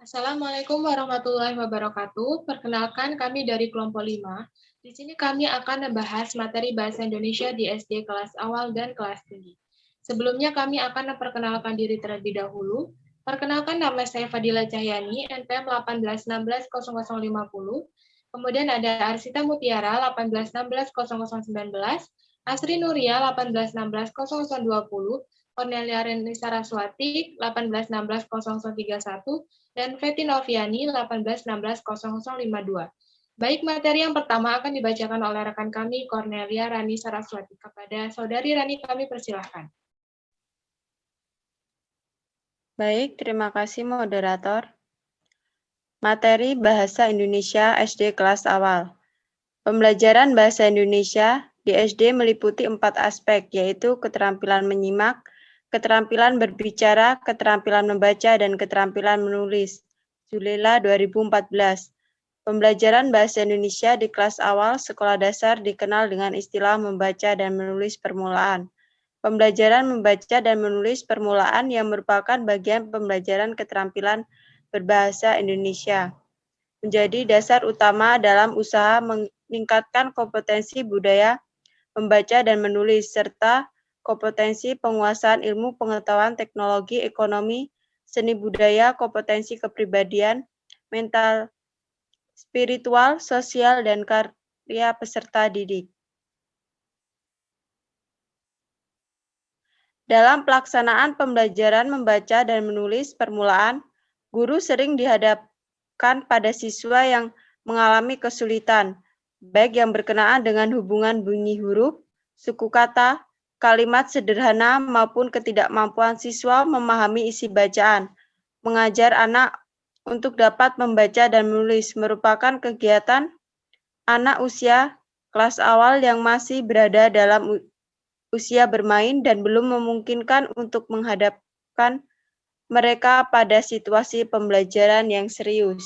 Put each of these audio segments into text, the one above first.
Assalamualaikum warahmatullahi wabarakatuh. Perkenalkan kami dari kelompok 5. Di sini kami akan membahas materi bahasa Indonesia di SD kelas awal dan kelas tinggi. Sebelumnya kami akan memperkenalkan diri terlebih dahulu. Perkenalkan, nama saya Fadila Cahyani, NPM 18160050. Kemudian ada Arsita Mutiara 18160019, Asri Nuria 18160020, Cornelia Reni Saraswati 18160031, dan Feti Noviani 18160052. Baik, materi yang pertama akan dibacakan oleh rekan kami, Cornelia Rani Saraswati. Kepada Saudari Rani, kami persilahkan. Baik, terima kasih moderator. Materi Bahasa Indonesia SD kelas awal. Pembelajaran Bahasa Indonesia di SD meliputi 4 aspek, yaitu keterampilan menyimak, keterampilan berbicara, keterampilan membaca, dan keterampilan menulis. Zulela 2014. Pembelajaran Bahasa Indonesia di kelas awal sekolah dasar dikenal dengan istilah membaca dan menulis permulaan. Pembelajaran membaca dan menulis permulaan yang merupakan bagian pembelajaran keterampilan berbahasa Indonesia menjadi dasar utama dalam usaha meningkatkan kompetensi budaya membaca dan menulis, serta kompetensi penguasaan ilmu pengetahuan teknologi, ekonomi, seni budaya, kompetensi kepribadian, mental, spiritual, sosial, dan karya peserta didik. Dalam pelaksanaan pembelajaran membaca dan menulis permulaan, guru sering dihadapkan pada siswa yang mengalami kesulitan, baik yang berkenaan dengan hubungan bunyi huruf, suku kata, kalimat sederhana maupun ketidakmampuan siswa memahami isi bacaan. Mengajar anak untuk dapat membaca dan menulis merupakan kegiatan anak usia kelas awal yang masih berada dalam usia bermain dan belum memungkinkan untuk menghadapkan mereka pada situasi pembelajaran yang serius.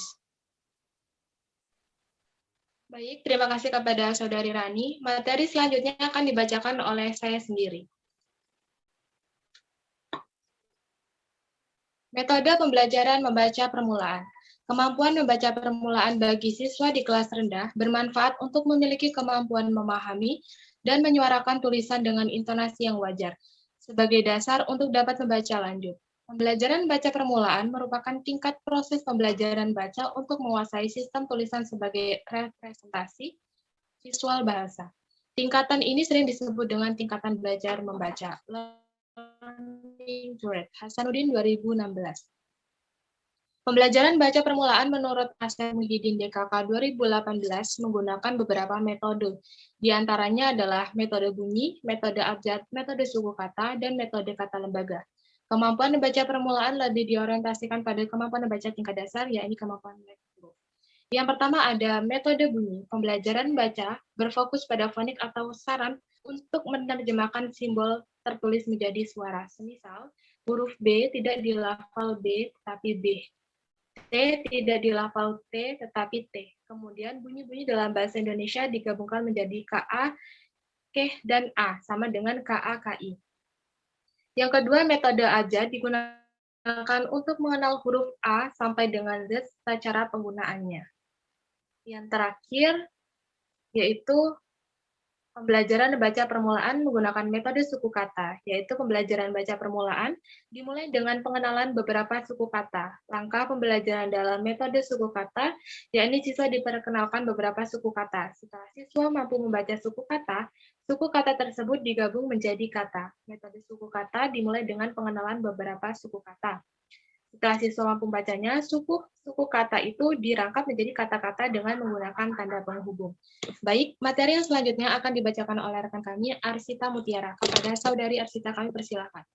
Baik, terima kasih kepada Saudari Rani. Materi selanjutnya akan dibacakan oleh saya sendiri. Metode pembelajaran membaca permulaan. Kemampuan membaca permulaan bagi siswa di kelas rendah bermanfaat untuk memiliki kemampuan memahami dan menyuarakan tulisan dengan intonasi yang wajar, sebagai dasar untuk dapat membaca lanjut. Pembelajaran baca permulaan merupakan tingkat proses pembelajaran baca untuk menguasai sistem tulisan sebagai representasi visual bahasa. Tingkatan ini sering disebut dengan tingkatan belajar membaca. Learning to Read, Hasanuddin 2016. Pembelajaran baca permulaan menurut Asep Muhyiddin DKK 2018 menggunakan beberapa metode. Di antaranya adalah metode bunyi, metode abjad, metode suku kata, dan metode kata lembaga. Kemampuan membaca permulaan lebih diorientasikan pada kemampuan membaca tingkat dasar, yakni kemampuan huruf. Yang pertama ada metode bunyi. Pembelajaran baca berfokus pada fonik atau saran untuk menerjemahkan simbol tertulis menjadi suara. Semisal, huruf B tidak dilafal B, tetapi B. T tidak dilafal T, tetapi T. Kemudian bunyi-bunyi dalam bahasa Indonesia digabungkan menjadi KA, KEH, dan A, sama dengan KA, KI. Yang kedua, metode abjad digunakan untuk mengenal huruf A sampai dengan Z serta cara penggunaannya. Yang terakhir, yaitu pembelajaran baca permulaan menggunakan metode suku kata, yaitu pembelajaran baca permulaan dimulai dengan pengenalan beberapa suku kata. Langkah pembelajaran dalam metode suku kata, yakni siswa diperkenalkan beberapa suku kata. Setelah siswa mampu membaca suku kata tersebut digabung menjadi kata. Metode suku kata dimulai dengan pengenalan beberapa suku kata. Setelah siswa mampu membacanya, suku kata itu dirangkap menjadi kata-kata dengan menggunakan tanda penghubung. Baik, materi yang selanjutnya akan dibacakan oleh rekan kami, Arsita Mutiara. Kepada Saudari Arsita, kami persilakan.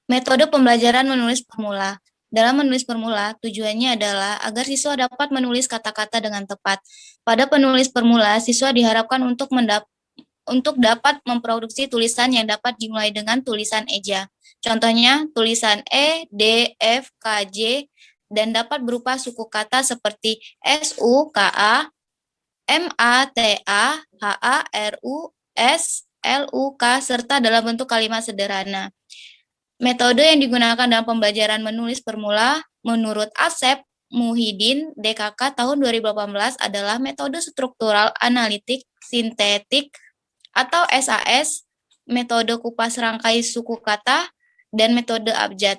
Metode pembelajaran menulis formula. Dalam menulis formula, tujuannya adalah agar siswa dapat menulis kata-kata dengan tepat. Pada penulis formula, siswa diharapkan untuk dapat memproduksi tulisan yang dapat dimulai dengan tulisan eja. Contohnya, tulisan E, D, F, K, J, dan dapat berupa suku kata seperti S, U, K, A, M, A, T, A, H, A, R, U, S, L, U, K, serta dalam bentuk kalimat sederhana. Metode yang digunakan dalam pembelajaran menulis permula menurut Asep Muhyiddin DKK tahun 2018 adalah metode struktural analitik sintetik atau SAS, metode kupas rangkai suku kata, dan metode abjad.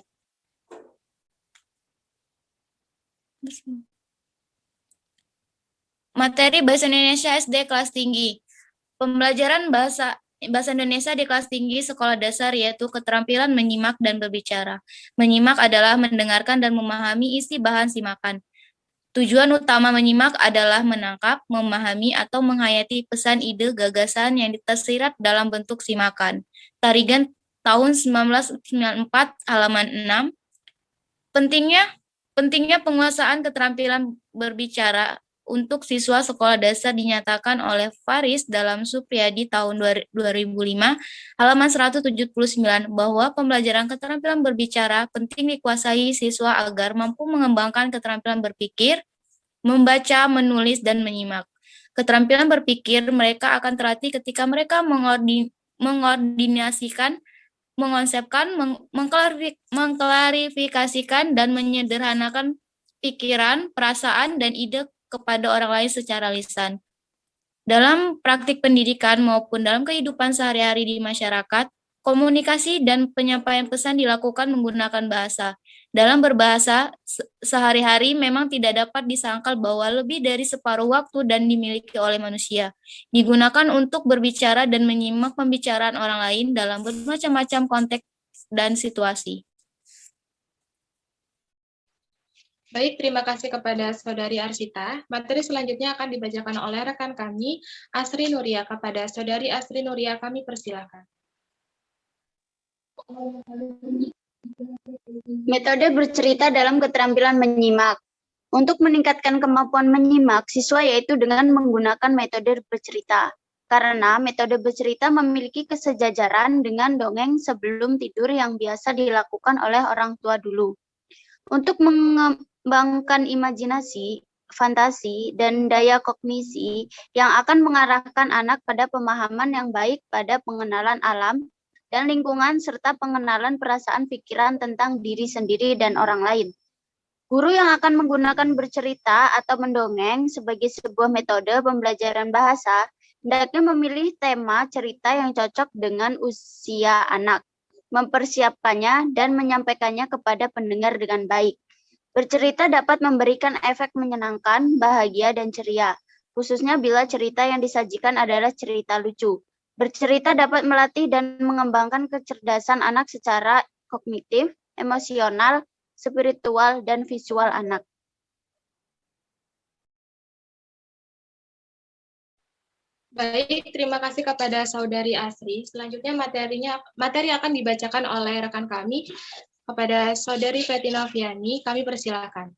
Materi Bahasa Indonesia SD kelas tinggi. Pembelajaran bahasa Indonesia di kelas tinggi sekolah dasar yaitu keterampilan menyimak dan berbicara. Menyimak adalah mendengarkan dan memahami isi bahan simakan. Tujuan utama menyimak adalah menangkap, memahami, atau menghayati pesan, ide, gagasan yang tersirat dalam bentuk simakan. Tarigan tahun 1994, halaman 6. Pentingnya penguasaan keterampilan berbicara untuk siswa sekolah dasar dinyatakan oleh Faris dalam Supriyadi tahun 2005, halaman 179, bahwa pembelajaran keterampilan berbicara penting dikuasai siswa agar mampu mengembangkan keterampilan berpikir, membaca, menulis, dan menyimak. Keterampilan berpikir mereka akan terlatih ketika mereka mengordinasikan, mengonsepkan, mengklarifikasikan, dan menyederhanakan pikiran, perasaan, dan ide kepada orang lain secara lisan. Dalam praktik pendidikan maupun dalam kehidupan sehari-hari di masyarakat, komunikasi dan penyampaian pesan dilakukan menggunakan bahasa. Dalam berbahasa sehari-hari memang tidak dapat disangkal bahwa lebih dari separuh waktu dan dimiliki oleh manusia digunakan untuk berbicara dan menyimak pembicaraan orang lain dalam bermacam-macam konteks dan situasi. Baik, terima kasih kepada Saudari Arsita. Materi selanjutnya akan dibacakan oleh rekan kami, Asri Nuria. Kepada Saudari Asri Nuria, kami persilakan. Metode bercerita dalam keterampilan menyimak. Untuk meningkatkan kemampuan menyimak siswa yaitu dengan menggunakan metode bercerita. Karena metode bercerita memiliki kesejajaran dengan dongeng sebelum tidur yang biasa dilakukan oleh orang tua dulu. Untuk mengembangkan imajinasi, fantasi, dan daya kognisi yang akan mengarahkan anak pada pemahaman yang baik pada pengenalan alam dan lingkungan serta pengenalan perasaan pikiran tentang diri sendiri dan orang lain. Guru yang akan menggunakan bercerita atau mendongeng sebagai sebuah metode pembelajaran bahasa hendaknya memilih tema cerita yang cocok dengan usia anak, mempersiapkannya dan menyampaikannya kepada pendengar dengan baik. Bercerita dapat memberikan efek menyenangkan, bahagia, dan ceria, khususnya bila cerita yang disajikan adalah cerita lucu. Bercerita dapat melatih dan mengembangkan kecerdasan anak secara kognitif, emosional, spiritual, dan visual anak. Baik, terima kasih kepada Saudari Asri. Selanjutnya materi akan dibacakan oleh rekan kami kepada Saudari Feti Noviani. Kami persilakan.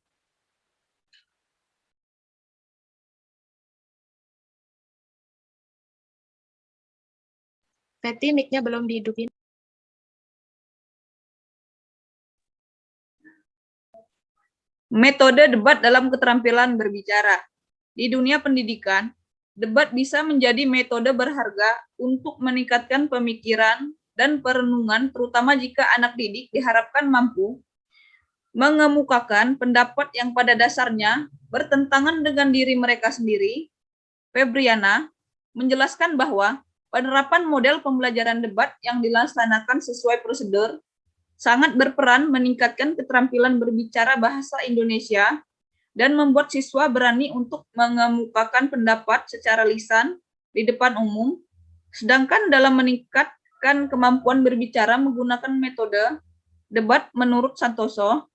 Feti, mic-nya belum dihidupin. Metode debat dalam keterampilan berbicara. Di dunia pendidikan, debat bisa menjadi metode berharga untuk meningkatkan pemikiran dan perenungan, terutama jika anak didik diharapkan mampu mengemukakan pendapat yang pada dasarnya bertentangan dengan diri mereka sendiri. Febriana menjelaskan bahwa penerapan model pembelajaran debat yang dilaksanakan sesuai prosedur sangat berperan meningkatkan keterampilan berbicara bahasa Indonesia dan membuat siswa berani untuk mengemukakan pendapat secara lisan di depan umum. Sedangkan dalam meningkatkan kemampuan berbicara menggunakan metode debat menurut Santoso,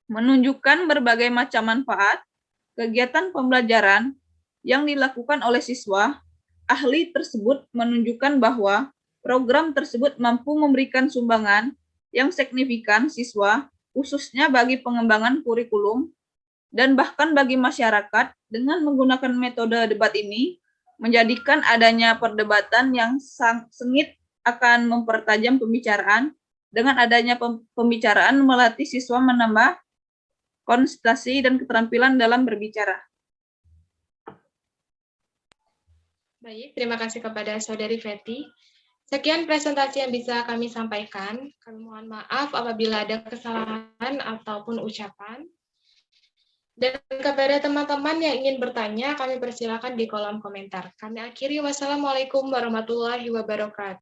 menunjukkan berbagai macam manfaat kegiatan pembelajaran yang dilakukan oleh siswa. Ahli tersebut menunjukkan bahwa program tersebut mampu memberikan sumbangan yang signifikan siswa, khususnya bagi pengembangan kurikulum, dan bahkan bagi masyarakat. Dengan menggunakan metode debat ini, menjadikan adanya perdebatan yang sengit akan mempertajam pembicaraan. Dengan adanya pembicaraan, melatih siswa menambah konsentrasi dan keterampilan dalam berbicara. Baik, terima kasih kepada Saudari Feti. Sekian presentasi yang bisa kami sampaikan. Kami mohon maaf apabila ada kesalahan ataupun ucapan. Dan kepada teman-teman yang ingin bertanya, kami persilakan di kolom komentar. Kami akhiri, wassalamualaikum warahmatullahi wabarakatuh.